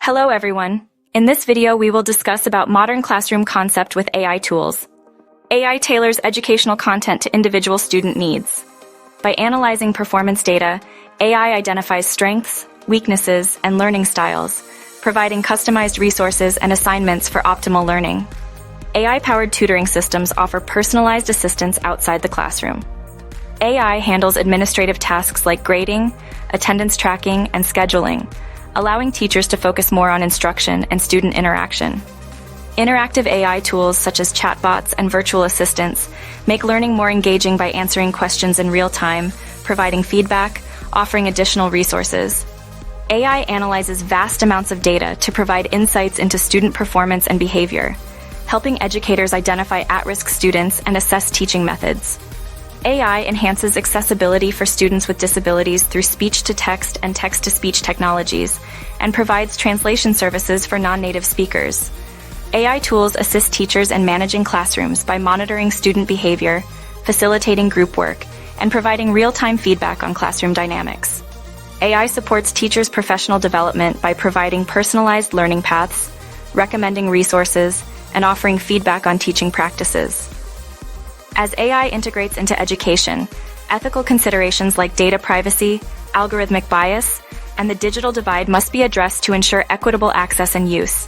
Hello everyone. In this video we will discuss about modern classroom concept with AI tools. AI tailors educational content to individual student needs. By analyzing performance data, AI identifies strengths, weaknesses, and learning styles, providing customized resources and assignments for optimal learning. AI-powered tutoring systems offer personalized assistance outside the classroom. AI handles administrative tasks like grading, attendance tracking, and scheduling, allowing teachers to focus more on instruction and student interaction. Interactive AI tools such as chatbots and virtual assistants make learning more engaging by answering questions in real time, providing feedback, offering additional resources. AI analyzes vast amounts of data to provide insights into student performance and behavior, helping educators identify at-risk students and assess teaching methods. AI enhances accessibility for students with disabilities through speech-to-text and text-to-speech technologies, and provides translation services for non-native speakers. AI tools assist teachers in managing classrooms by monitoring student behavior, facilitating group work, and providing real-time feedback on classroom dynamics. AI supports teachers' professional development by providing personalized learning paths, recommending resources, and offering feedback on teaching practices. As AI integrates into education, ethical considerations like data privacy, algorithmic bias, and the digital divide must be addressed to ensure equitable access and use.